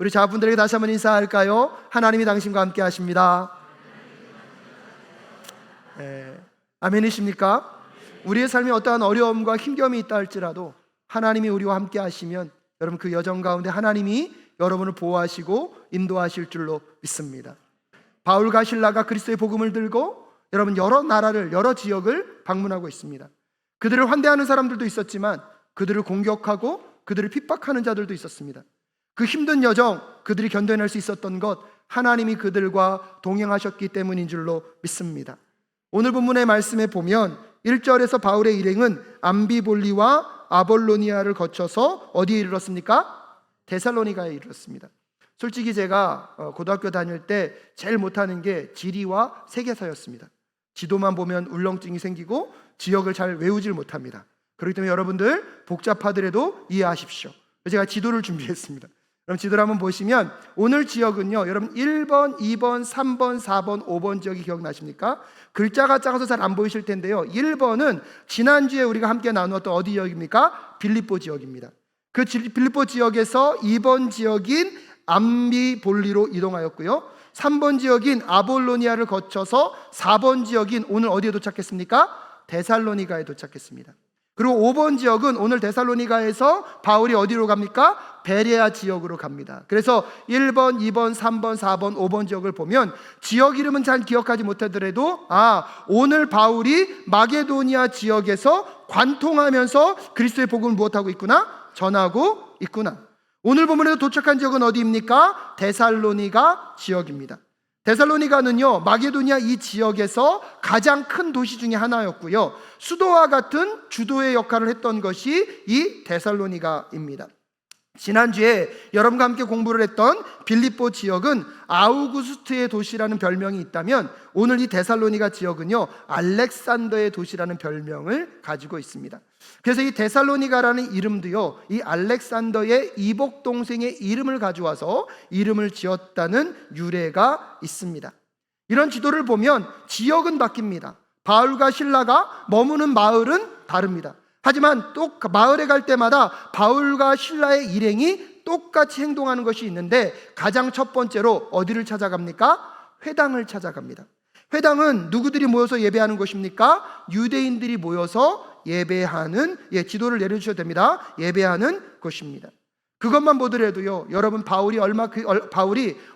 우리 자분들에게 다시 한번 인사할까요? 하나님이 당신과 함께 하십니다. 아멘이십니까? 우리의 삶에 어떠한 어려움과 힘겨움이 있다 할지라도 하나님이 우리와 함께 하시면 여러분 그 여정 가운데 하나님이 여러분을 보호하시고 인도하실 줄로 믿습니다. 바울과 실라가 그리스도의 복음을 들고 여러분 여러 나라를, 여러 지역을 방문하고 있습니다. 그들을 환대하는 사람들도 있었지만 그들을 공격하고 그들을 핍박하는 자들도 있었습니다. 그 힘든 여정 그들이 견뎌낼 수 있었던 것 하나님이 그들과 동행하셨기 때문인 줄로 믿습니다. 오늘 본문의 말씀에 보면 1절에서 바울의 일행은 암비볼리와 아볼로니아를 거쳐서 어디에 이르렀습니까? 데살로니가에 이르렀습니다. 솔직히 제가 고등학교 다닐 때 제일 못하는 게 지리와 세계사였습니다. 지도만 보면 울렁증이 생기고 지역을 잘 외우질 못합니다. 그렇기 때문에 여러분들 복잡하더라도 이해하십시오. 제가 지도를 준비했습니다. 그럼 지도를 한번 보시면 오늘 지역은요, 여러분 1번, 2번, 3번, 4번, 5번 지역이 기억나십니까? 글자가 작아서 잘 안 보이실 텐데요, 1번은 지난주에 우리가 함께 나누었던 어디 지역입니까? 빌립보 지역입니다. 그 빌립보 지역에서 2번 지역인 암비볼리로 이동하였고요, 3번 지역인 아볼로니아를 거쳐서 4번 지역인 오늘 어디에 도착했습니까? 데살로니가에 도착했습니다. 그리고 5번 지역은 오늘 데살로니가에서 바울이 어디로 갑니까? 베레아 지역으로 갑니다. 그래서 1번, 2번, 3번, 4번, 5번 지역을 보면 지역 이름은 잘 기억하지 못하더라도 오늘 바울이 마게도니아 지역에서 관통하면서 그리스도의 복음을 무엇하고 있구나? 전하고 있구나. 오늘 본문에서 도착한 지역은 어디입니까? 데살로니가 지역입니다. 데살로니가는요, 마게도니아 이 지역에서 가장 큰 도시 중에 하나였고요, 수도와 같은 주도의 역할을 했던 것이 이 데살로니가입니다. 지난주에 여러분과 함께 공부를 했던 빌립보 지역은 아우구스트의 도시라는 별명이 있다면 오늘 이 데살로니가 지역은요, 알렉산더의 도시라는 별명을 가지고 있습니다. 그래서 이 데살로니가라는 이름도요, 이 알렉산더의 이복 동생의 이름을 가져와서 이름을 지었다는 유래가 있습니다. 이런 지도를 보면 지역은 바뀝니다. 바울과 실라가 머무는 마을은 다릅니다. 하지만 또 마을에 갈 때마다 바울과 실라의 일행이 똑같이 행동하는 것이 있는데 가장 첫 번째로 어디를 찾아갑니까? 회당을 찾아갑니다. 회당은 누구들이 모여서 예배하는 곳입니까? 유대인들이 모여서 예배하는, 지도를 내려주셔도 됩니다. 예배하는 곳입니다. 그것만 보더라도요, 여러분 바울이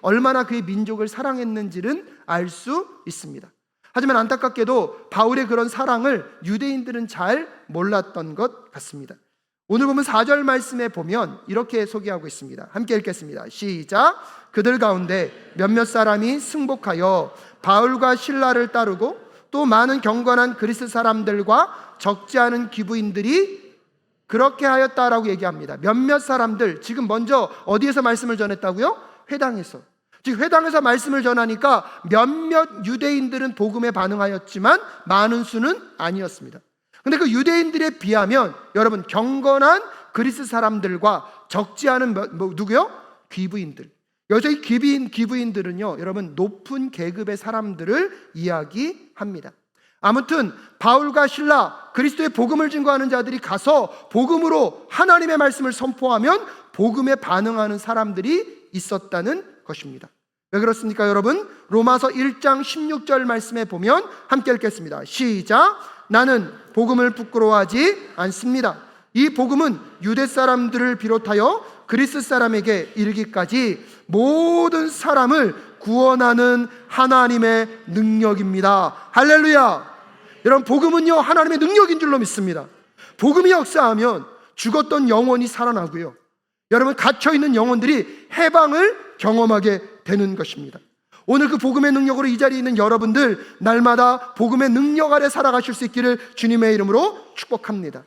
얼마나 그의 민족을 사랑했는지는 알 수 있습니다. 하지만 안타깝게도 바울의 그런 사랑을 유대인들은 잘 몰랐던 것 같습니다. 오늘 보면 4절 말씀에 보면 이렇게 소개하고 있습니다. 함께 읽겠습니다. 시작. 그들 가운데 몇몇 사람이 승복하여 바울과 실라를 따르고 또 많은 경건한 그리스 사람들과 적지 않은 귀부인들이 그렇게 하였다라고 얘기합니다. 몇몇 사람들, 지금 먼저 어디에서 말씀을 전했다고요? 회당에서. 즉 회당에서 말씀을 전하니까 몇몇 유대인들은 복음에 반응하였지만 많은 수는 아니었습니다. 근데 그 유대인들에 비하면 여러분 경건한 그리스 사람들과 적지 않은 누구요? 귀부인들. 여기서 이 귀부인들은요, 여러분 높은 계급의 사람들을 이야기합니다. 아무튼 바울과 실라, 그리스도의 복음을 증거하는 자들이 가서 복음으로 하나님의 말씀을 선포하면 복음에 반응하는 사람들이 있었다는 것입니다. 왜 그렇습니까 여러분? 로마서 1장 16절 말씀에 보면 함께 읽겠습니다. 시작. 나는 복음을 부끄러워하지 않습니다. 이 복음은 유대 사람들을 비롯하여 그리스 사람에게 이르기까지 모든 사람을 구원하는 하나님의 능력입니다. 할렐루야. 여러분 복음은요, 하나님의 능력인 줄로 믿습니다. 복음이 역사하면 죽었던 영혼이 살아나고요, 여러분 갇혀있는 영혼들이 해방을 경험하게 되는 것입니다. 오늘 그 복음의 능력으로 이 자리에 있는 여러분들 날마다 복음의 능력 아래 살아가실 수 있기를 주님의 이름으로 축복합니다.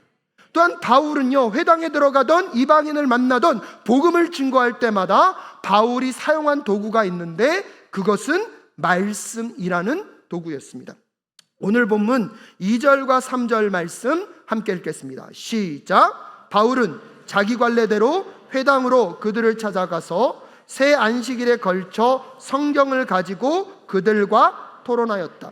또한 바울은요, 회당에 들어가던 이방인을 만나던 복음을 증거할 때마다 바울이 사용한 도구가 있는데 그것은 말씀이라는 도구였습니다. 오늘 본문 2절과 3절 말씀 함께 읽겠습니다. 시작. 바울은 자기 관례대로 회당으로 그들을 찾아가서 새 안식일에 걸쳐 성경을 가지고 그들과 토론하였다.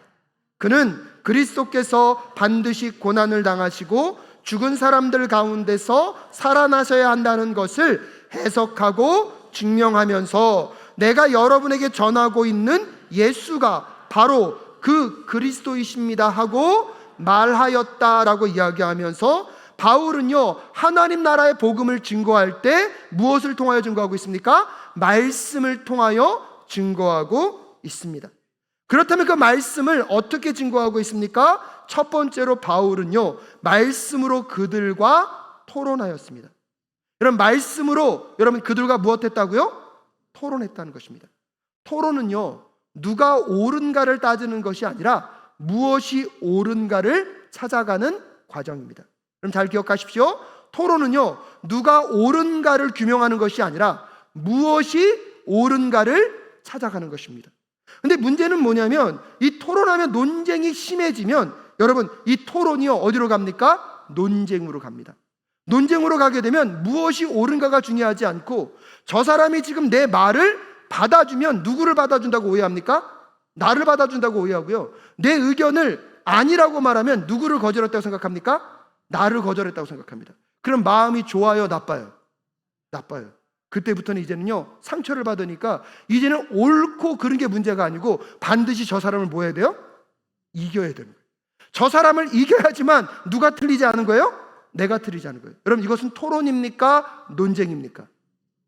그는 그리스도께서 반드시 고난을 당하시고 죽은 사람들 가운데서 살아나셔야 한다는 것을 해석하고 증명하면서 내가 여러분에게 전하고 있는 예수가 바로 그 그리스도이십니다 하고 말하였다라고 이야기하면서 바울은요, 하나님 나라의 복음을 증거할 때 무엇을 통하여 증거하고 있습니까? 말씀을 통하여 증거하고 있습니다. 그렇다면 그 말씀을 어떻게 증거하고 있습니까? 첫 번째로 바울은요, 말씀으로 그들과 토론하였습니다. 여러분, 말씀으로 여러분 그들과 무엇했다고요? 토론했다는 것입니다. 토론은요, 누가 옳은가를 따지는 것이 아니라 무엇이 옳은가를 찾아가는 과정입니다. 그럼 잘 기억하십시오. 토론은요, 누가 옳은가를 규명하는 것이 아니라 무엇이 옳은가를 찾아가는 것입니다. 근데 문제는 뭐냐면 이 토론하면 논쟁이 심해지면 여러분 이 토론이요 어디로 갑니까? 논쟁으로 갑니다. 논쟁으로 가게 되면 무엇이 옳은가가 중요하지 않고 저 사람이 지금 내 말을 받아주면 누구를 받아준다고 오해합니까? 나를 받아준다고 오해하고요, 내 의견을 아니라고 말하면 누구를 거절했다고 생각합니까? 나를 거절했다고 생각합니다. 그럼 마음이 좋아요, 나빠요? 나빠요. 그때부터는 이제는요, 상처를 받으니까 이제는 옳고 그런 게 문제가 아니고 반드시 저 사람을 뭐 해야 돼요? 이겨야 되는 거예요. 저 사람을 이겨야지만 누가 틀리지 않은 거예요? 내가 틀리지 않은 거예요. 여러분, 이것은 토론입니까? 논쟁입니까?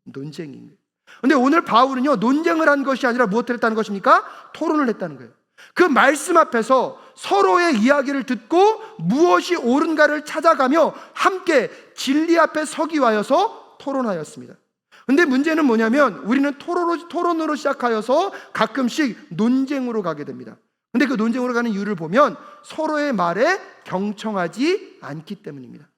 논쟁입니다. 근데 오늘 바울은요, 논쟁을 한 것이 아니라 무엇을 했다는 것입니까? 토론을 했다는 거예요. 그 말씀 앞에서 서로의 이야기를 듣고 무엇이 옳은가를 찾아가며 함께 진리 앞에 서기 위하여서 토론하였습니다. 근데 문제는 뭐냐면 우리는 토론으로 시작하여서 가끔씩 논쟁으로 가게 됩니다. 근데 그 논쟁으로 가는 이유를 보면 서로의 말에 경청하지 않기 때문입니다.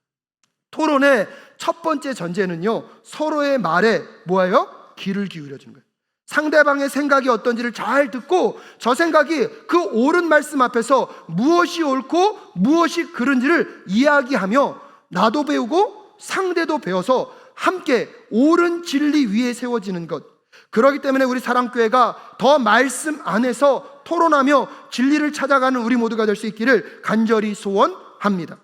토론의 첫 번째 전제는요, 서로의 말에 뭐예요? 귀를 기울여주는 거예요. 상대방의 생각이 어떤지를 잘 듣고 저 생각이 그 옳은 말씀 앞에서 무엇이 옳고 무엇이 그른지를 이야기하며 나도 배우고 상대도 배워서 함께 옳은 진리 위에 세워지는 것. 그렇기 때문에 우리 사랑교회가 더 말씀 안에서 토론하며 진리를 찾아가는 우리 모두가 될 수 있기를 간절히 소원합니다.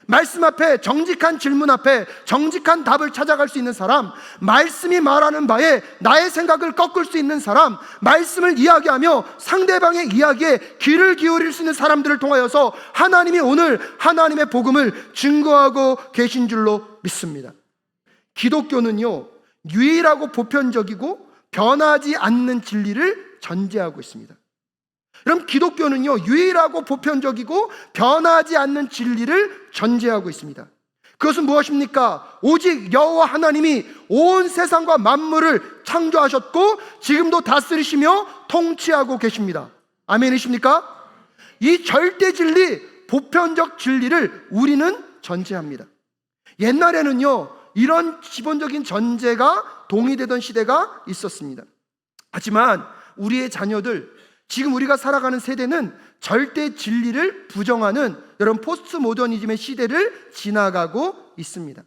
말씀 앞에, 정직한 질문 앞에 정직한 답을 찾아갈 수 있는 사람, 말씀이 말하는 바에 나의 생각을 꺾을 수 있는 사람, 말씀을 이야기하며 상대방의 이야기에 귀를 기울일 수 있는 사람들을 통하여서 하나님이 오늘 하나님의 복음을 증거하고 계신 줄로 믿습니다. 기독교는요, 유일하고 보편적이고 변하지 않는 진리를 전제하고 있습니다. 그럼 기독교는요, 유일하고 보편적이고 변하지 않는 진리를 전제하고 있습니다. 그것은 무엇입니까? 오직 여호와 하나님이 온 세상과 만물을 창조하셨고 지금도 다스리시며 통치하고 계십니다. 아멘이십니까? 이 절대 진리, 보편적 진리를 우리는 전제합니다. 옛날에는요, 이런 기본적인 전제가 동의되던 시대가 있었습니다. 하지만 우리의 자녀들, 지금 우리가 살아가는 세대는 절대 진리를 부정하는 여러분 포스트 모더니즘의 시대를 지나가고 있습니다.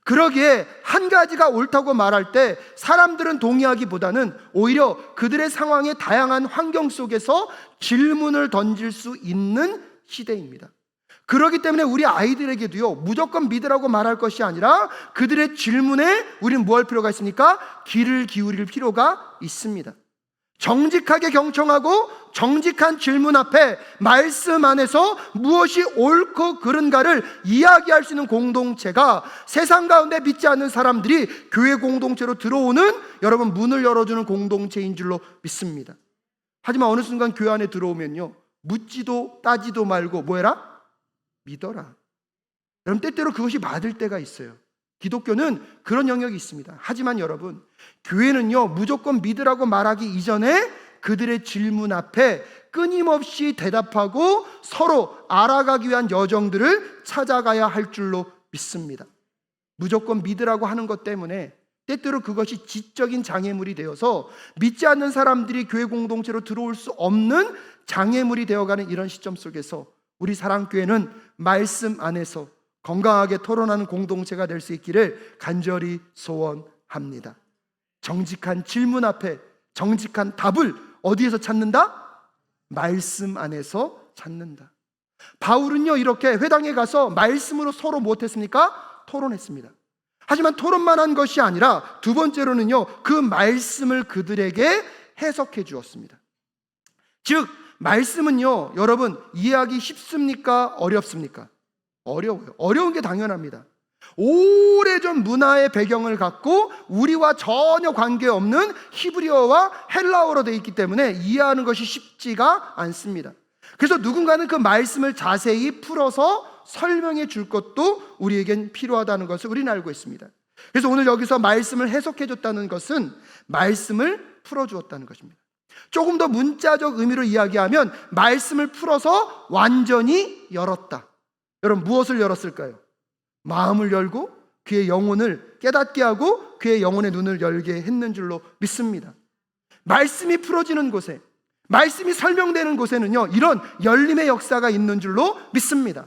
그러기에 한 가지가 옳다고 말할 때 사람들은 동의하기보다는 오히려 그들의 상황의 다양한 환경 속에서 질문을 던질 수 있는 시대입니다. 그렇기 때문에 우리 아이들에게도요, 무조건 믿으라고 말할 것이 아니라 그들의 질문에 우리는 뭐 할 필요가 있습니까? 귀를 기울일 필요가 있습니다. 정직하게 경청하고 정직한 질문 앞에 말씀 안에서 무엇이 옳고 그른가를 이야기할 수 있는 공동체가 세상 가운데 믿지 않는 사람들이 교회 공동체로 들어오는 여러분 문을 열어주는 공동체인 줄로 믿습니다. 하지만 어느 순간 교회 안에 들어오면요, 묻지도 따지도 말고 뭐해라? 믿어라. 여러분, 때때로 그것이 맞을 때가 있어요. 기독교는 그런 영역이 있습니다. 하지만 여러분, 교회는요, 무조건 믿으라고 말하기 이전에 그들의 질문 앞에 끊임없이 대답하고 서로 알아가기 위한 여정들을 찾아가야 할 줄로 믿습니다. 무조건 믿으라고 하는 것 때문에 때때로 그것이 지적인 장애물이 되어서 믿지 않는 사람들이 교회 공동체로 들어올 수 없는 장애물이 되어가는 이런 시점 속에서 우리 사랑교회는 말씀 안에서 건강하게 토론하는 공동체가 될 수 있기를 간절히 소원합니다. 정직한 질문 앞에 정직한 답을 어디에서 찾는다? 말씀 안에서 찾는다. 바울은요, 이렇게 회당에 가서 말씀으로 서로 무엇했습니까? 토론했습니다. 하지만 토론만 한 것이 아니라 두 번째로는요, 그 말씀을 그들에게 해석해 주었습니다. 즉 말씀은요, 여러분 이해하기 쉽습니까? 어렵습니까? 어려워요. 어려운 게 당연합니다. 오래전 문화의 배경을 갖고 우리와 전혀 관계없는 히브리어와 헬라어로 되어 있기 때문에 이해하는 것이 쉽지가 않습니다. 그래서 누군가는 그 말씀을 자세히 풀어서 설명해 줄 것도 우리에겐 필요하다는 것을 우리는 알고 있습니다. 그래서 오늘 여기서 말씀을 해석해 줬다는 것은 말씀을 풀어 주었다는 것입니다. 조금 더 문자적 의미로 이야기하면 말씀을 풀어서 완전히 열었다. 여러분 무엇을 열었을까요? 마음을 열고 그의 영혼을 깨닫게 하고 그의 영혼의 눈을 열게 했는 줄로 믿습니다. 말씀이 풀어지는 곳에, 말씀이 설명되는 곳에는요, 이런 열림의 역사가 있는 줄로 믿습니다.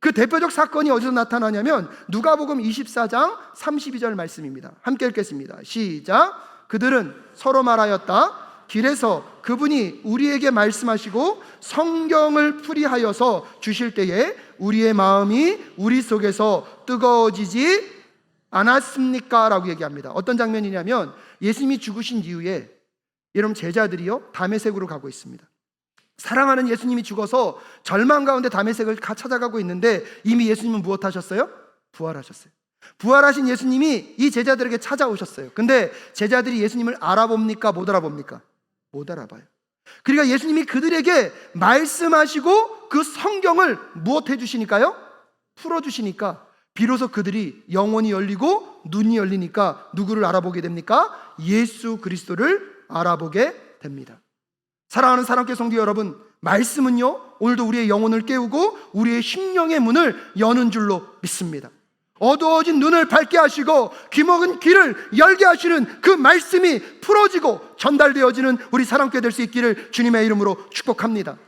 그 대표적 사건이 어디서 나타나냐면 누가복음 24장 32절 말씀입니다. 함께 읽겠습니다. 시작. 그들은 서로 말하였다. 길에서 그분이 우리에게 말씀하시고 성경을 풀이하여서 주실 때에 우리의 마음이 우리 속에서 뜨거워지지 않았습니까? 라고 얘기합니다. 어떤 장면이냐면 예수님이 죽으신 이후에 여러분 제자들이요 다메섹으로 가고 있습니다. 사랑하는 예수님이 죽어서 절망 가운데 다메섹을 찾아가고 있는데 이미 예수님은 무엇 하셨어요? 부활하셨어요. 부활하신 예수님이 이 제자들에게 찾아오셨어요. 근데 제자들이 예수님을 알아봅니까? 못 알아봅니까? 못 알아봐요. 그러니까 예수님이 그들에게 말씀하시고 그 성경을 무엇 해주시니까요? 풀어주시니까 비로소 그들이 영혼이 열리고 눈이 열리니까 누구를 알아보게 됩니까? 예수 그리스도를 알아보게 됩니다. 사랑하는 사랑교회 성도 여러분, 말씀은요 오늘도 우리의 영혼을 깨우고 우리의 심령의 문을 여는 줄로 믿습니다. 어두워진 눈을 밝게 하시고 귀먹은 귀를 열게 하시는 그 말씀이 풀어지고 전달되어지는 우리 사랑교회 될 수 있기를 주님의 이름으로 축복합니다.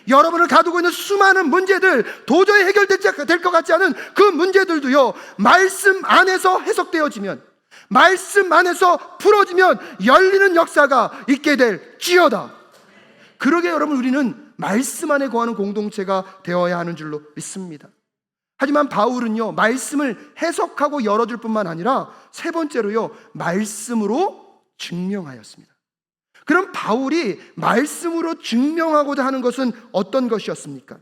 여러분을 가두고 있는 수많은 문제들, 도저히 해결될 것 같지 않은 그 문제들도요 말씀 안에서 해석되어지면, 말씀 안에서 풀어지면 열리는 역사가 있게 될지어다. 그러게 여러분 우리는 말씀 안에 거하는 공동체가 되어야 하는 줄로 믿습니다. 하지만 바울은요 말씀을 해석하고 열어줄 뿐만 아니라 세 번째로요 말씀으로 증명하였습니다. 그럼 바울이 말씀으로 증명하고자 하는 것은 어떤 것이었습니까?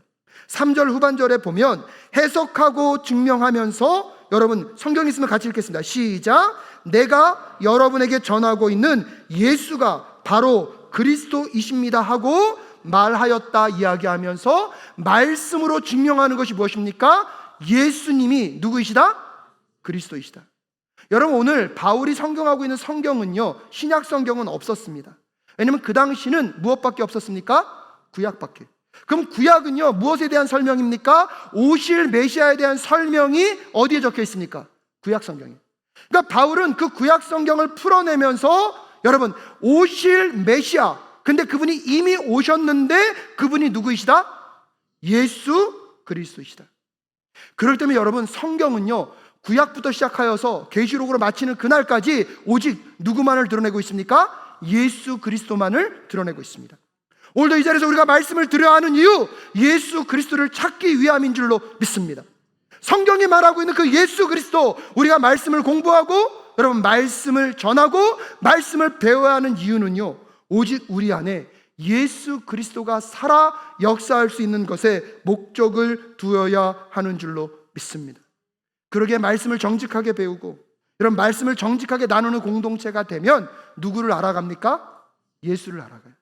3절 후반절에 보면 해석하고 증명하면서, 여러분 성경 있으면 같이 읽겠습니다. 시작. 내가 여러분에게 전하고 있는 예수가 바로 그리스도이십니다 하고 말하였다 이야기하면서 말씀으로 증명하는 것이 무엇입니까? 예수님이 누구이시다? 그리스도이시다. 여러분 오늘 바울이 성경하고 있는 성경은요 신약 성경은 없었습니다. 왜냐하면 그 당시는 무엇밖에 없었습니까? 구약밖에. 그럼 구약은요 무엇에 대한 설명입니까? 오실 메시아에 대한 설명이 어디에 적혀 있습니까? 구약 성경에. 그러니까 바울은 그 구약 성경을 풀어내면서 여러분 오실 메시아, 근데 그분이 이미 오셨는데 그분이 누구이시다? 예수 그리스도이시다. 그럴 때면 여러분 성경은요 구약부터 시작하여서 계시록으로 마치는 그날까지 오직 누구만을 드러내고 있습니까? 예수 그리스도만을 드러내고 있습니다. 오늘도 이 자리에서 우리가 말씀을 드려야 하는 이유, 예수 그리스도를 찾기 위함인 줄로 믿습니다. 성경이 말하고 있는 그 예수 그리스도, 우리가 말씀을 공부하고 여러분 말씀을 전하고 말씀을 배워야 하는 이유는요 오직 우리 안에 예수 그리스도가 살아 역사할 수 있는 것에 목적을 두어야 하는 줄로 믿습니다. 그러기에 말씀을 정직하게 배우고 이런 말씀을 정직하게 나누는 공동체가 되면 누구를 알아갑니까? 예수를 알아가요.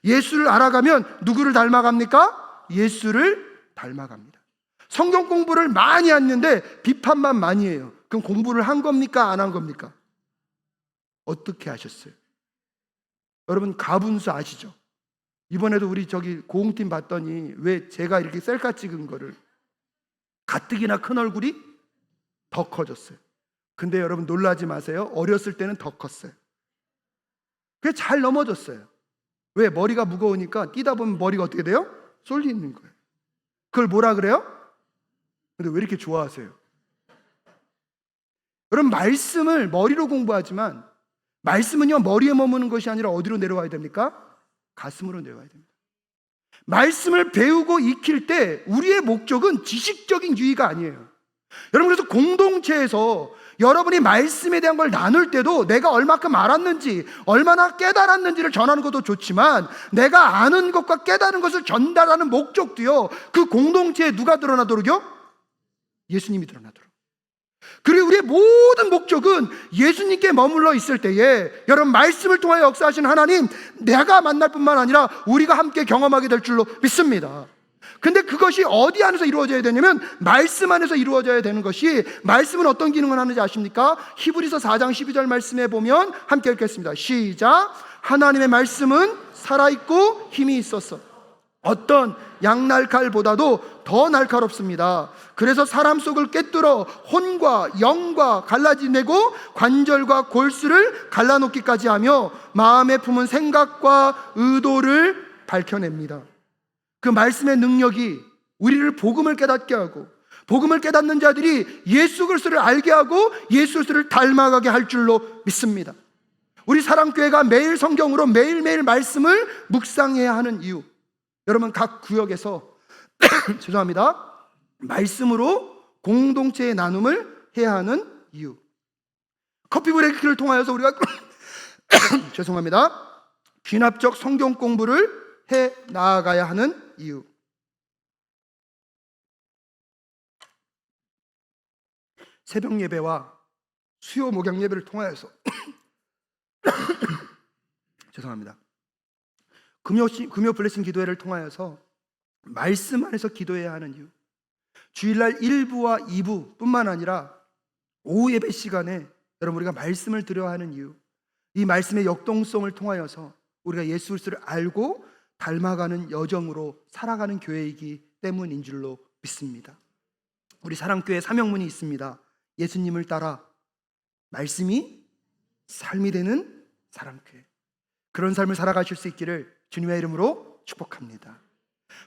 예수를 알아가면 누구를 닮아갑니까? 예수를 닮아갑니다. 성경 공부를 많이 했는데 비판만 많이 해요. 그럼 공부를 한 겁니까? 안 한 겁니까? 어떻게 하셨어요? 여러분 가분수 아시죠? 이번에도 우리 고흥팀 봤더니 왜 제가 이렇게 셀카 찍은 거를 가뜩이나 큰 얼굴이 더 커졌어요. 근데 여러분 놀라지 마세요. 어렸을 때는 더 컸어요. 그게 잘 넘어졌어요. 왜? 머리가 무거우니까 뛰다 보면 머리가 어떻게 돼요? 쏠리는 거예요. 그걸 뭐라 그래요? 근데 왜 이렇게 좋아하세요? 여러분 말씀을 머리로 공부하지만 말씀은요 머리에 머무는 것이 아니라 어디로 내려와야 됩니까? 가슴으로 내려와야 됩니다. 말씀을 배우고 익힐 때 우리의 목적은 지식적인 유의가 아니에요. 여러분 그래서 공동체에서 여러분이 말씀에 대한 걸 나눌 때도 내가 얼마큼 알았는지, 얼마나 깨달았는지를 전하는 것도 좋지만, 내가 아는 것과 깨달은 것을 전달하는 목적도요, 그 공동체에 누가 드러나도록요? 예수님이 드러나도록. 그리고 우리의 모든 목적은 예수님께 머물러 있을 때에, 여러분, 말씀을 통하여 역사하신 하나님, 내가 만날 뿐만 아니라 우리가 함께 경험하게 될 줄로 믿습니다. 근데 그것이 어디 안에서 이루어져야 되냐면 말씀 안에서 이루어져야 되는 것이, 말씀은 어떤 기능을 하는지 아십니까? 히브리서 4장 12절 말씀에 보면 함께 읽겠습니다. 시작. 하나님의 말씀은 살아있고 힘이 있어서 어떤 양날칼보다도 더 날카롭습니다. 그래서 사람 속을 꿰뚫어 혼과 영과 갈라지내고 관절과 골수를 갈라놓기까지 하며 마음에 품은 생각과 의도를 밝혀냅니다. 그 말씀의 능력이 우리를 복음을 깨닫게 하고, 복음을 깨닫는 자들이 예수 그리스도를 알게 하고 예수 그리스도를 닮아가게 할 줄로 믿습니다. 우리 사랑교회가 매일 성경으로 매일매일 말씀을 묵상해야 하는 이유, 여러분, 각 구역에서 죄송합니다, 말씀으로 공동체의 나눔을 해야 하는 이유, 커피 브레이크를 통하여서 우리가 죄송합니다, 귀납적 성경 공부를 해 나아가야 하는 이유, 새벽 예배와 수요 목양 예배를 통하여서 죄송합니다, 금요 블레싱 기도회를 통하여서 말씀 안에서 기도해야 하는 이유, 주일날 1부와 2부 뿐만 아니라 오후 예배 시간에 여러분 우리가 말씀을 드려야 하는 이유, 이 말씀의 역동성을 통하여서 우리가 예수 그리스도를 알고 닮아가는 여정으로 살아가는 교회이기 때문인 줄로 믿습니다. 우리 사랑교회 사명문이 있습니다. 예수님을 따라 말씀이 삶이 되는 사랑교회. 그런 삶을 살아가실 수 있기를 주님의 이름으로 축복합니다.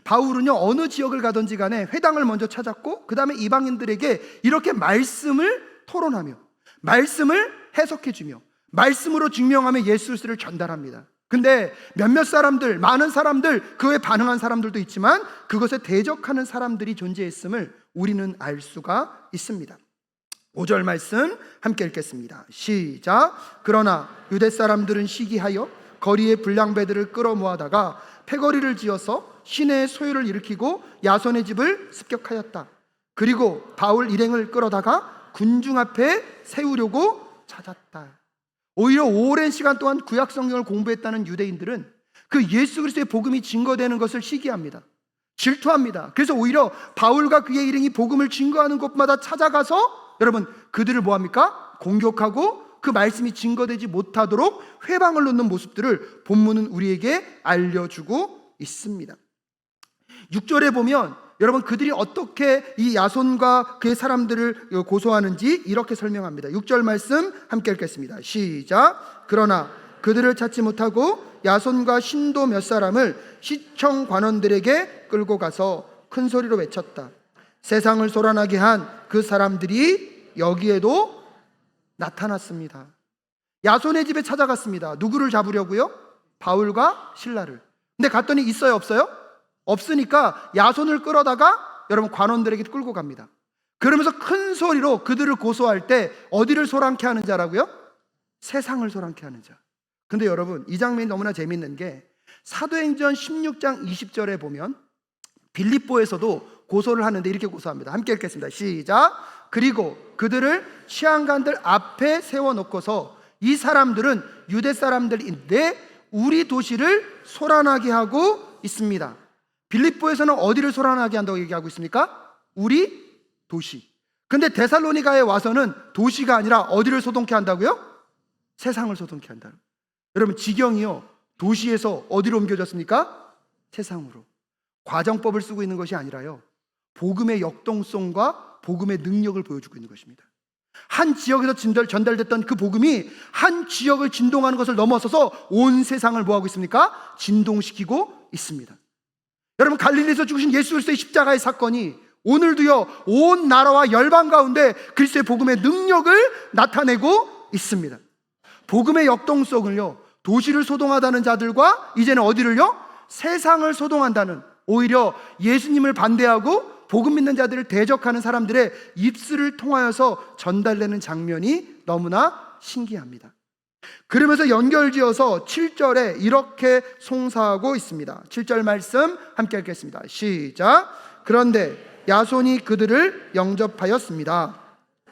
바울은요, 어느 지역을 가든지 간에 회당을 먼저 찾았고 그 다음에 이방인들에게 이렇게 말씀을 토론하며 말씀을 해석해주며 말씀으로 증명하며 예수 그리스도를 전달합니다. 근데 몇몇 사람들, 많은 사람들, 그에 반응한 사람들도 있지만 그것에 대적하는 사람들이 존재했음을 우리는 알 수가 있습니다. 5절 말씀 함께 읽겠습니다. 시작. 그러나 유대 사람들은 시기하여 거리에 불량배들을 끌어모아다가 패거리를 지어서 시내의 소요를 일으키고 야손의 집을 습격하였다. 그리고 바울 일행을 끌어다가 군중 앞에 세우려고 찾았다. 오히려 오랜 시간 동안 구약 성경을 공부했다는 유대인들은 그 예수 그리스도의 복음이 증거되는 것을 시기합니다. 질투합니다. 그래서 오히려 바울과 그의 일행이 복음을 증거하는 곳마다 찾아가서 여러분 그들을 뭐합니까? 공격하고 그 말씀이 증거되지 못하도록 회방을 놓는 모습들을 본문은 우리에게 알려주고 있습니다. 6절에 보면 여러분 그들이 어떻게 이 야손과 그의 사람들을 고소하는지 이렇게 설명합니다. 6절 말씀 함께 읽겠습니다. 시작. 그러나 그들을 찾지 못하고 야손과 신도 몇 사람을 시청 관원들에게 끌고 가서 큰 소리로 외쳤다. 세상을 소란하게 한 그 사람들이 여기에도 나타났습니다. 야손의 집에 찾아갔습니다. 누구를 잡으려고요? 바울과 실라를. 근데 갔더니 있어요, 없어요? 없으니까 야손을 끌어다가 여러분 관원들에게 끌고 갑니다. 그러면서 큰 소리로 그들을 고소할 때 어디를 소란케 하는 자라고요? 세상을 소란케 하는 자. 근데 여러분 이 장면이 너무나 재밌는 게 사도행전 16장 20절에 보면 빌립보에서도 고소를 하는데 이렇게 고소합니다. 함께 읽겠습니다. 시작. 그리고 그들을 시한관들 앞에 세워놓고서 이 사람들은 유대 사람들인데 우리 도시를 소란하게 하고 있습니다. 빌립보에서는 어디를 소란하게 한다고 얘기하고 있습니까? 우리 도시. 근데 데살로니가에 와서는 도시가 아니라 어디를 소동케 한다고요? 세상을 소동케 한다. 여러분 지경이요, 도시에서 어디로 옮겨졌습니까? 세상으로. 과정법을 쓰고 있는 것이 아니라요, 복음의 역동성과 복음의 능력을 보여주고 있는 것입니다. 한 지역에서 전달됐던 그 복음이 한 지역을 진동하는 것을 넘어서서 온 세상을 뭐하고 있습니까? 진동시키고 있습니다. 여러분 갈릴리에서 죽으신 예수 그리스도의 십자가의 사건이 오늘도요 온 나라와 열방 가운데 그리스도의 복음의 능력을 나타내고 있습니다. 복음의 역동성을요, 도시를 소동하다는 자들과 이제는 어디를요? 세상을 소동한다는, 오히려 예수님을 반대하고 복음 믿는 자들을 대적하는 사람들의 입술을 통하여서 전달되는 장면이 너무나 신기합니다. 그러면서 연결지어서 7절에 이렇게 송사하고 있습니다. 7절 말씀 함께 읽겠습니다. 시작. 그런데 야손이 그들을 영접하였습니다.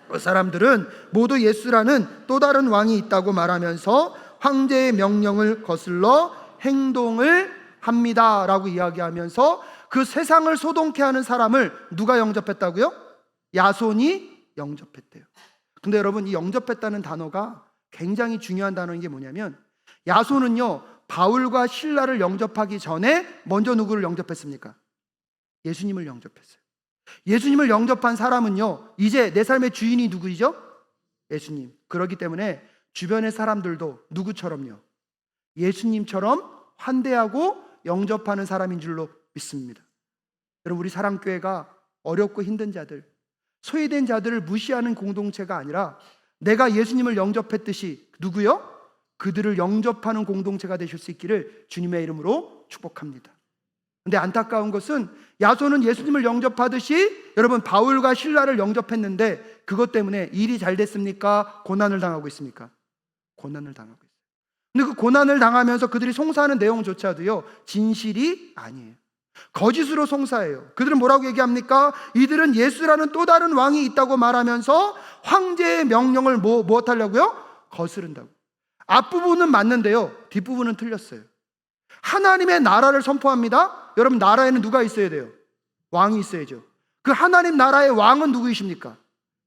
그 사람들은 모두 예수라는 또 다른 왕이 있다고 말하면서 황제의 명령을 거슬러 행동을 합니다 라고 이야기하면서 그 세상을 소동케 하는 사람을 누가 영접했다고요? 야손이 영접했대요. 근데 여러분, 이 영접했다는 단어가 굉장히 중요한 단어인 게 뭐냐면, 야손은요 바울과 실라를 영접하기 전에 먼저 누구를 영접했습니까? 예수님을 영접했어요. 예수님을 영접한 사람은요 이제 내 삶의 주인이 누구이죠? 예수님. 그렇기 때문에 주변의 사람들도 누구처럼요? 예수님처럼 환대하고 영접하는 사람인 줄로 믿습니다. 여러분, 우리 사랑교회가 어렵고 힘든 자들, 소외된 자들을 무시하는 공동체가 아니라 내가 예수님을 영접했듯이 누구요? 그들을 영접하는 공동체가 되실 수 있기를 주님의 이름으로 축복합니다. 근데 안타까운 것은 야손은 예수님을 영접하듯이 여러분 바울과 실라를 영접했는데 그것 때문에 일이 잘 됐습니까? 고난을 당하고 있습니까? 고난을 당하고 있어요. 근데 그 고난을 당하면서 그들이 송사하는 내용조차도요 진실이 아니에요. 거짓으로 송사해요. 그들은 뭐라고 얘기합니까? 이들은 예수라는 또 다른 왕이 있다고 말하면서 황제의 명령을 무엇하려고요? 거스른다고. 앞부분은 맞는데요 뒷부분은 틀렸어요. 하나님의 나라를 선포합니다. 여러분, 나라에는 누가 있어야 돼요? 왕이 있어야죠. 그 하나님 나라의 왕은 누구이십니까?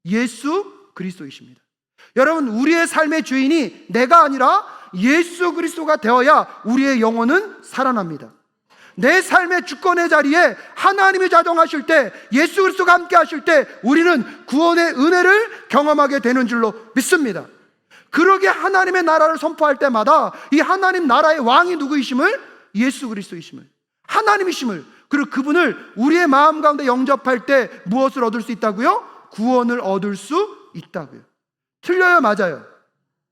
예수 그리스도이십니다. 여러분, 우리의 삶의 주인이 내가 아니라 예수 그리스도가 되어야 우리의 영혼은 살아납니다. 내 삶의 주권의 자리에 하나님이 자정하실 때, 예수 그리스도가 함께 하실 때 우리는 구원의 은혜를 경험하게 되는 줄로 믿습니다. 그러게 하나님의 나라를 선포할 때마다 이 하나님 나라의 왕이 누구이심을? 예수 그리스도이심을, 하나님이심을, 그리고 그분을 우리의 마음 가운데 영접할 때 무엇을 얻을 수 있다고요? 구원을 얻을 수 있다고요. 틀려요? 맞아요?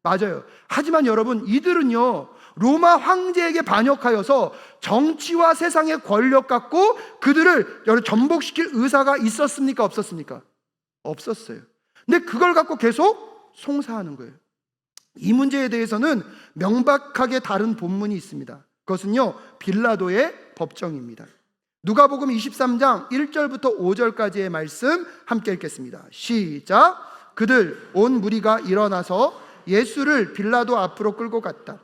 맞아요. 하지만 여러분, 이들은요 로마 황제에게 반역하여서 정치와 세상의 권력 갖고 그들을 전복시킬 의사가 있었습니까? 없었습니까? 없었어요. 근데 그걸 갖고 계속 송사하는 거예요. 이 문제에 대해서는 명백하게 다른 본문이 있습니다. 그것은요 빌라도의 법정입니다. 누가복음 23장 1절부터 5절까지의 말씀 함께 읽겠습니다. 시작. 그들 온 무리가 일어나서 예수를 빌라도 앞으로 끌고 갔다.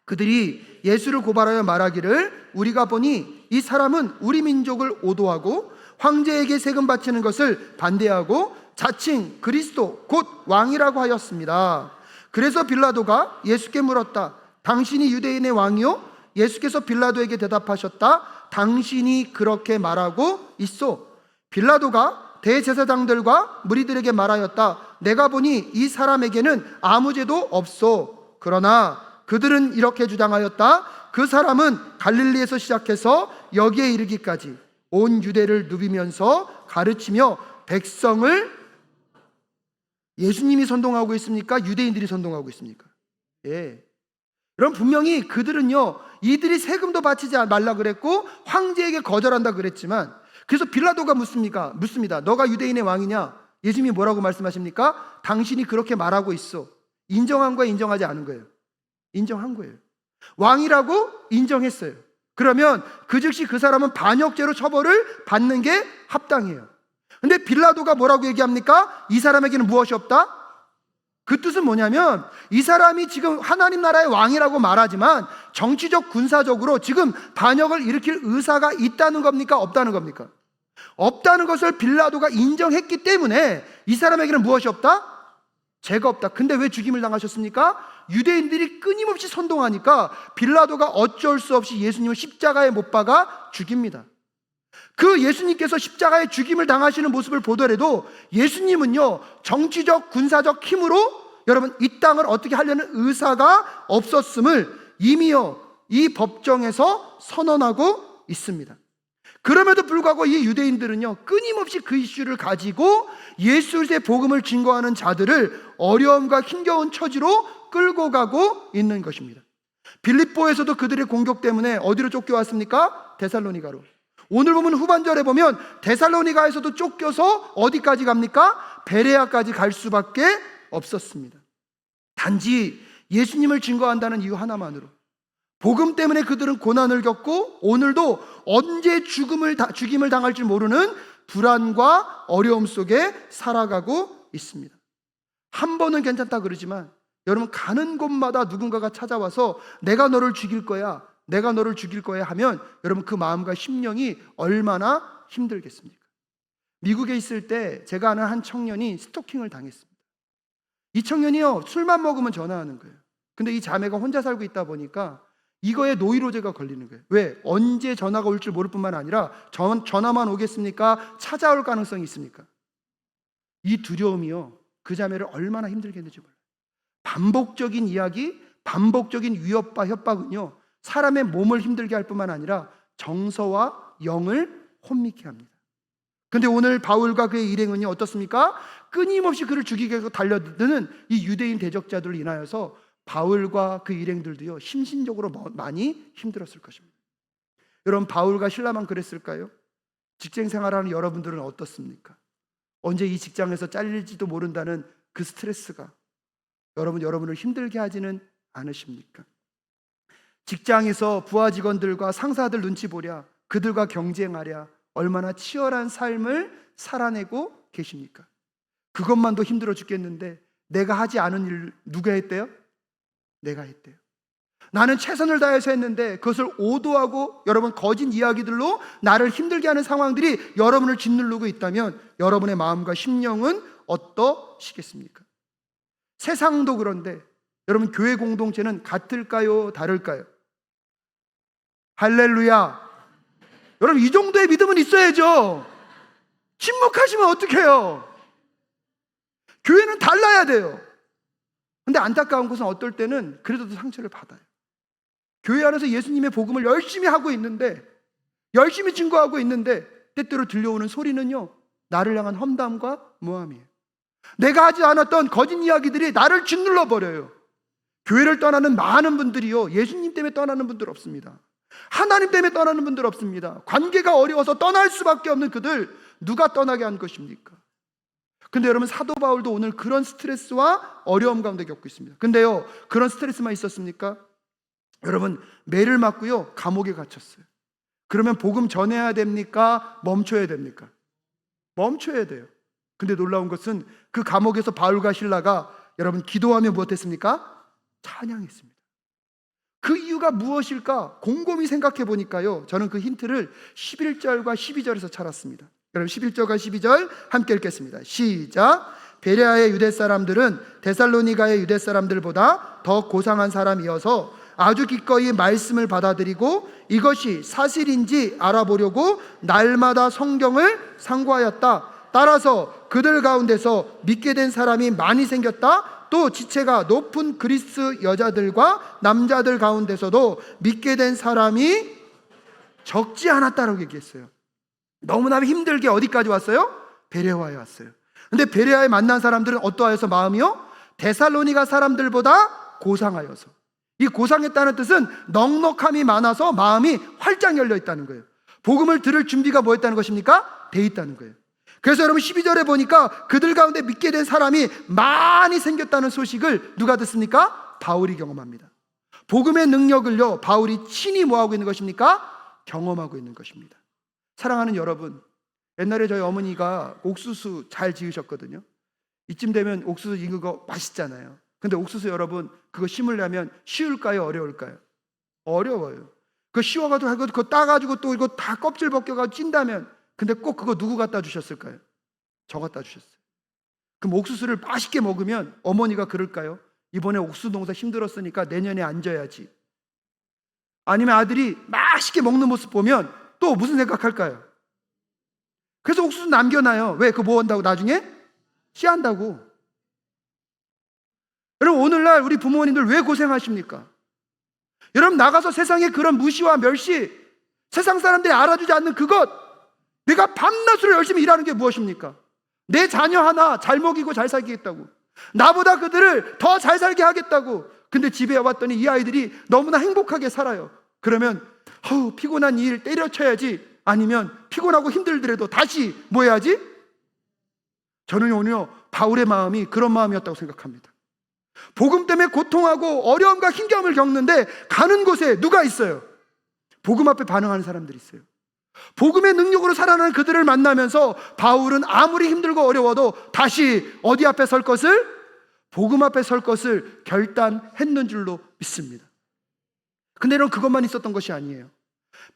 그들이 예수를 고발하여 말하기를 우리가 보니 이 사람은 우리 민족을 오도하고 황제에게 세금 바치는 것을 반대하고 자칭 그리스도 곧 왕이라고 하였습니다. 그래서 빌라도가 예수께 물었다. 당신이 유대인의 왕이요? 예수께서 빌라도에게 대답하셨다. 당신이 그렇게 말하고 있소. 빌라도가 대제사장들과 무리들에게 말하였다. 내가 보니 이 사람에게는 아무 죄도 없소. 그러나 그들은 이렇게 주장하였다. 그 사람은 갈릴리에서 시작해서 여기에 이르기까지 온 유대를 누비면서 가르치며 백성을, 예수님이 선동하고 있습니까? 유대인들이 선동하고 있습니까? 예. 여러분, 분명히 그들은요 이들이 세금도 바치지 말라 그랬고 황제에게 거절한다 그랬지만, 그래서 빌라도가 묻습니다. 너가 유대인의 왕이냐? 예수님이 뭐라고 말씀하십니까? 당신이 그렇게 말하고 있어. 인정한 거예요? 인정하지 않은 거예요? 인정한 거예요. 왕이라고 인정했어요. 그러면 그 즉시 그 사람은 반역죄로 처벌을 받는 게 합당해요. 근데 빌라도가 뭐라고 얘기합니까? 이 사람에게는 무엇이 없다? 그 뜻은 뭐냐면 이 사람이 지금 하나님 나라의 왕이라고 말하지만 정치적 군사적으로 지금 반역을 일으킬 의사가 있다는 겁니까? 없다는 겁니까? 없다는 것을 빌라도가 인정했기 때문에 이 사람에게는 무엇이 없다? 죄가 없다. 근데 왜 죽임을 당하셨습니까? 유대인들이 끊임없이 선동하니까 빌라도가 어쩔 수 없이 예수님을 십자가에 못 박아 죽입니다. 그 예수님께서 십자가에 죽임을 당하시는 모습을 보더라도 예수님은요 정치적 군사적 힘으로 여러분 이 땅을 어떻게 하려는 의사가 없었음을 이미요 이 법정에서 선언하고 있습니다. 그럼에도 불구하고 이 유대인들은요 끊임없이 그 이슈를 가지고 예수의 복음을 증거하는 자들을 어려움과 힘겨운 처지로 끌고 가고 있는 것입니다. 빌립보에서도 그들의 공격 때문에 어디로 쫓겨왔습니까? 데살로니가로. 오늘 보면 후반절에 보면 데살로니가에서도 쫓겨서 어디까지 갑니까? 베레아까지 갈 수밖에 없었습니다. 단지 예수님을 증거한다는 이유 하나만으로, 복음 때문에 그들은 고난을 겪고 오늘도 언제 죽임을 당할지 모르는 불안과 어려움 속에 살아가고 있습니다. 한 번은 괜찮다 그러지만 여러분, 가는 곳마다 누군가가 찾아와서 내가 너를 죽일 거야, 내가 너를 죽일 거야 하면 여러분, 그 마음과 심령이 얼마나 힘들겠습니까? 미국에 있을 때 제가 아는 한 청년이 스토킹을 당했습니다. 이 청년이요, 술만 먹으면 전화하는 거예요. 근데 이 자매가 혼자 살고 있다 보니까 이거에 노이로제가 걸리는 거예요. 왜? 언제 전화가 올 줄 모를 뿐만 아니라 전화만 오겠습니까? 찾아올 가능성이 있습니까? 이 두려움이요, 그 자매를 얼마나 힘들게 했는지 몰라요. 반복적인 이야기, 반복적인 위협과 협박은요, 사람의 몸을 힘들게 할 뿐만 아니라 정서와 영을 혼미케 합니다. 근데 오늘 바울과 그의 일행은요, 어떻습니까? 끊임없이 그를 죽이기 위해서 달려드는 이 유대인 대적자들로 인하여서 바울과 그 일행들도요, 심신적으로 많이 힘들었을 것입니다. 여러분, 바울과 실라만 그랬을까요? 직장 생활하는 여러분들은 어떻습니까? 언제 이 직장에서 잘릴지도 모른다는 그 스트레스가 여러분을 힘들게 하지는 않으십니까? 직장에서 부하 직원들과 상사들 눈치 보랴, 그들과 경쟁하랴, 얼마나 치열한 삶을 살아내고 계십니까? 그것만도 힘들어 죽겠는데 내가 하지 않은 일 누가 했대요? 내가 했대요. 나는 최선을 다해서 했는데 그것을 오도하고 여러분, 거짓 이야기들로 나를 힘들게 하는 상황들이 여러분을 짓누르고 있다면 여러분의 마음과 심령은 어떠시겠습니까? 세상도 그런데 여러분, 교회 공동체는 같을까요? 다를까요? 할렐루야. 여러분, 이 정도의 믿음은 있어야죠. 침묵하시면 어떡해요? 교회는 달라야 돼요. 근데 안타까운 것은 어떨 때는 그래도 상처를 받아요. 교회 안에서 예수님의 복음을 열심히 하고 있는데, 열심히 증거하고 있는데 때때로 들려오는 소리는요, 나를 향한 험담과 모함이에요. 내가 하지 않았던 거짓 이야기들이 나를 짓눌러 버려요. 교회를 떠나는 많은 분들이요, 예수님 때문에 떠나는 분들 없습니다. 하나님 때문에 떠나는 분들 없습니다. 관계가 어려워서 떠날 수밖에 없는 그들, 누가 떠나게 한 것입니까? 근데 여러분, 사도 바울도 오늘 그런 스트레스와 어려움 가운데 겪고 있습니다. 근데요, 그런 스트레스만 있었습니까? 여러분, 매를 맞고요, 감옥에 갇혔어요. 그러면 복음 전해야 됩니까? 멈춰야 됩니까? 멈춰야 돼요. 근데 놀라운 것은 그 감옥에서 바울과 실라가 여러분, 기도하며 무엇했습니까? 찬양했습니다. 그 이유가 무엇일까? 곰곰이 생각해 보니까요, 저는 그 힌트를 11절과 12절에서 찾았습니다. 여러분, 11절과 12절 함께 읽겠습니다. 시작. 베레아의 유대 사람들은 데살로니가의 유대 사람들보다 더 고상한 사람이어서 아주 기꺼이 말씀을 받아들이고 이것이 사실인지 알아보려고 날마다 성경을 상고하였다. 따라서 그들 가운데서 믿게 된 사람이 많이 생겼다. 또 지체가 높은 그리스 여자들과 남자들 가운데서도 믿게 된 사람이 적지 않았다라고 얘기했어요. 너무나 힘들게 어디까지 왔어요? 베레아에 왔어요. 근데 베레아에 만난 사람들은 어떠하여서 마음이요? 데살로니가 사람들보다 고상하여서. 이 고상했다는 뜻은 넉넉함이 많아서 마음이 활짝 열려 있다는 거예요. 복음을 들을 준비가 뭐였다는 것입니까? 돼 있다는 거예요. 그래서 여러분, 12절에 보니까 그들 가운데 믿게 된 사람이 많이 생겼다는 소식을 누가 듣습니까? 바울이 경험합니다. 복음의 능력을요, 바울이 친히 뭐하고 있는 것입니까? 경험하고 있는 것입니다. 사랑하는 여러분, 옛날에 저희 어머니가 옥수수 잘 지으셨거든요. 이쯤 되면 옥수수 익은 거 맛있잖아요. 근데 옥수수 여러분, 그거 심으려면 쉬울까요? 어려울까요? 어려워요. 그거 씌워가지고 그거 따가지고 또 이거 다 껍질 벗겨가지고 찐다면, 근데 꼭 그거 누구 갖다 주셨을까요? 저 갖다 주셨어요. 그럼 옥수수를 맛있게 먹으면 어머니가 그럴까요? 이번에 옥수수 농사 힘들었으니까 내년에 안 져야지. 아니면 아들이 맛있게 먹는 모습 보면 또 무슨 생각할까요? 그래서 옥수수 남겨놔요. 왜? 그거 뭐 한다고? 나중에 씨한다고. 여러분, 오늘날 우리 부모님들 왜 고생하십니까? 여러분, 나가서 세상에 그런 무시와 멸시, 세상 사람들이 알아주지 않는 그것, 내가 밤낮으로 열심히 일하는 게 무엇입니까? 내 자녀 하나 잘 먹이고 잘 살겠다고, 나보다 그들을 더 잘 살게 하겠다고. 근데 집에 왔더니 이 아이들이 너무나 행복하게 살아요. 그러면 피곤한 일 때려쳐야지 아니면 피곤하고 힘들더라도 다시 뭐 해야지? 저는 오늘요 바울의 마음이 그런 마음이었다고 생각합니다. 복음 때문에 고통하고 어려움과 힘겨움을 겪는데 가는 곳에 누가 있어요? 복음 앞에 반응하는 사람들이 있어요. 복음의 능력으로 살아나는 그들을 만나면서 바울은 아무리 힘들고 어려워도 다시 어디 앞에 설 것을? 복음 앞에 설 것을 결단했는 줄로 믿습니다. 근데 여러분, 그것만 있었던 것이 아니에요.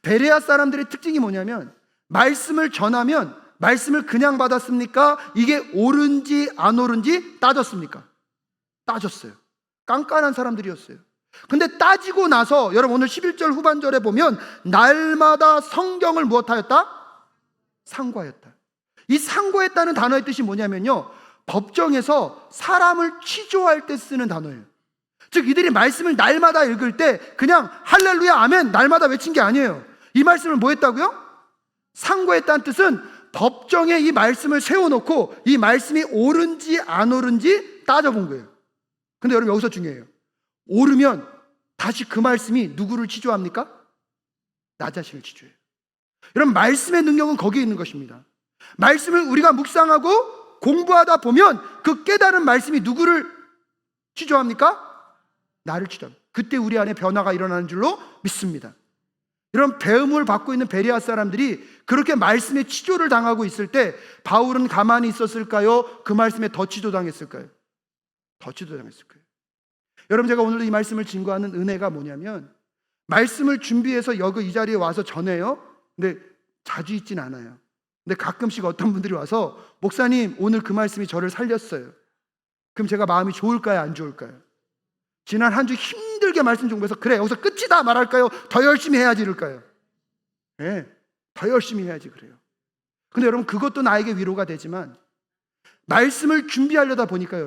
베레아 사람들의 특징이 뭐냐면 말씀을 전하면 말씀을 그냥 받았습니까? 이게 옳은지 안 옳은지 따졌습니까? 따졌어요. 깐깐한 사람들이었어요. 근데 따지고 나서 여러분 오늘 11절 후반절에 보면 날마다 성경을 무엇하였다? 상고하였다. 이 상고했다는 단어의 뜻이 뭐냐면요, 법정에서 사람을 취조할 때 쓰는 단어예요. 즉 이들이 말씀을 날마다 읽을 때 그냥 할렐루야 아멘 날마다 외친 게 아니에요. 이 말씀을 뭐 했다고요? 상고했다는 뜻은 법정에 이 말씀을 세워놓고 이 말씀이 옳은지 안 옳은지 따져본 거예요. 근데 여러분 여기서 중요해요. 옳으면 다시 그 말씀이 누구를 취조합니까? 나 자신을 취조해요. 여러분, 말씀의 능력은 거기에 있는 것입니다. 말씀을 우리가 묵상하고 공부하다 보면 그 깨달은 말씀이 누구를 취조합니까? 나를 취조합니다. 그때 우리 안에 변화가 일어나는 줄로 믿습니다. 이런 배움을 받고 있는 베레아 사람들이 그렇게 말씀에 취조를 당하고 있을 때 바울은 가만히 있었을까요? 그 말씀에 더 취조당했을까요? 더 취조당했을 거예요. 여러분, 제가 오늘도 이 말씀을 증거하는 은혜가 뭐냐면 말씀을 준비해서 여기 이 자리에 와서 전해요. 근데 자주 있진 않아요. 근데 가끔씩 어떤 분들이 와서 목사님 오늘 그 말씀이 저를 살렸어요. 그럼 제가 마음이 좋을까요? 안 좋을까요? 지난 한 주 힘들게 말씀 공부해서 그래 여기서 끝이다 말할까요? 더 열심히 해야지 이럴까요? 네, 더 열심히 해야지 그래요. 근데 여러분, 그것도 나에게 위로가 되지만 말씀을 준비하려다 보니까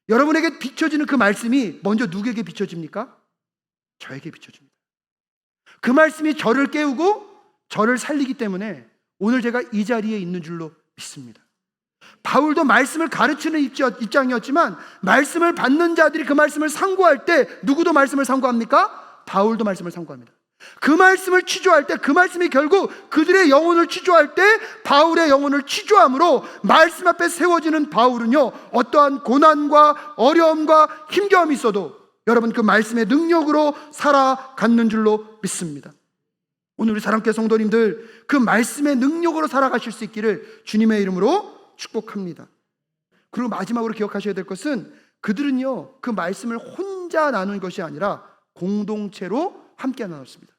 여러분에게 비춰지는 그 말씀이 먼저 누구에게 비춰집니까? 저에게 비춰집니다. 그 말씀이 저를 깨우고 저를 살리기 때문에 오늘 제가 이 자리에 있는 줄로 믿습니다. 바울도 말씀을 가르치는 입장이었지만 말씀을 받는 자들이 그 말씀을 상고할 때 누구도 말씀을 상고합니까? 바울도 말씀을 상고합니다. 그 말씀을 취조할 때 그 말씀이 결국 그들의 영혼을 취조할 때 바울의 영혼을 취조함으로 말씀 앞에 세워지는 바울은요, 어떠한 고난과 어려움과 힘겨움이 있어도 여러분 그 말씀의 능력으로 살아가는 줄로 믿습니다. 오늘 우리 사랑교회 성도님들 그 말씀의 능력으로 살아가실 수 있기를 주님의 이름으로 축복합니다. 그리고 마지막으로 기억하셔야 될 것은 그들은요 그 말씀을 혼자 나눈 것이 아니라 공동체로 함께 나눴습니다.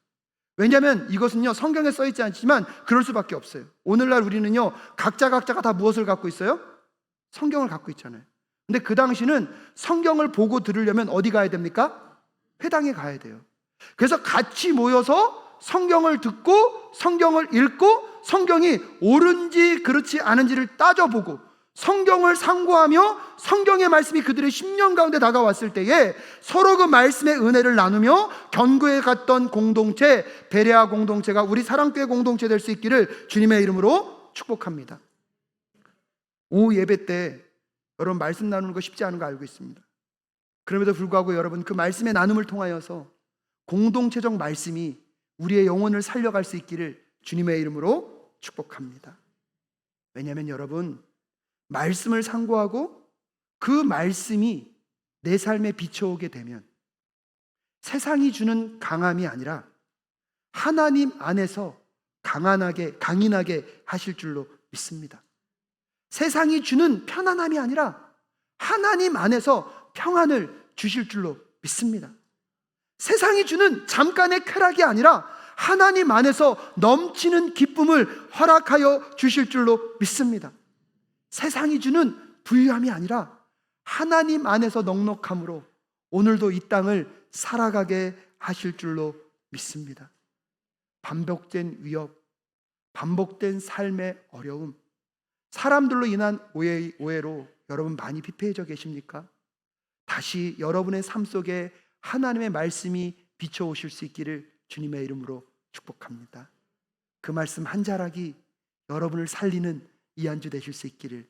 왜냐하면 이것은요 성경에 써있지 않지만 그럴 수밖에 없어요. 오늘날 우리는요 각자가 다 무엇을 갖고 있어요? 성경을 갖고 있잖아요. 근데 그 당시는 성경을 보고 들으려면 어디 가야 됩니까? 회당에 가야 돼요. 그래서 같이 모여서 성경을 듣고 성경을 읽고 성경이 옳은지 그렇지 않은지를 따져보고 성경을 상고하며 성경의 말씀이 그들의 심령 가운데 다가왔을 때에 서로 그 말씀의 은혜를 나누며 견고해 갔던 공동체, 베레아 공동체가 우리 사랑교회 공동체 될 수 있기를 주님의 이름으로 축복합니다. 오후 예배 때 여러분 말씀 나누는 거 쉽지 않은 거 알고 있습니다. 그럼에도 불구하고 여러분 그 말씀의 나눔을 통하여서 공동체적 말씀이 우리의 영혼을 살려갈 수 있기를 주님의 이름으로 축복합니다. 왜냐하면 여러분 말씀을 상고하고 그 말씀이 내 삶에 비춰오게 되면 세상이 주는 강함이 아니라 하나님 안에서 강인하게 하실 줄로 믿습니다. 세상이 주는 편안함이 아니라 하나님 안에서 평안을 주실 줄로 믿습니다. 세상이 주는 잠깐의 쾌락이 아니라 하나님 안에서 넘치는 기쁨을 허락하여 주실 줄로 믿습니다. 세상이 주는 부유함이 아니라 하나님 안에서 넉넉함으로 오늘도 이 땅을 살아가게 하실 줄로 믿습니다. 반복된 위협, 반복된 삶의 어려움, 사람들로 인한 오해로 여러분 많이 피폐해져 계십니까? 다시 여러분의 삶 속에 하나님의 말씀이 비춰오실 수 있기를 주님의 이름으로 축복합니다. 그 말씀 한 자락이 여러분을 살리는 이 한 주 되실 수 있기를.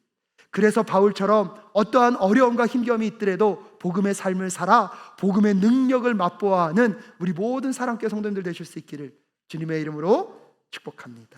그래서 바울처럼 어떠한 어려움과 힘겨움이 있더라도 복음의 삶을 살아 복음의 능력을 맛보아 하는 우리 모든 사랑교회 성도님들 되실 수 있기를 주님의 이름으로 축복합니다.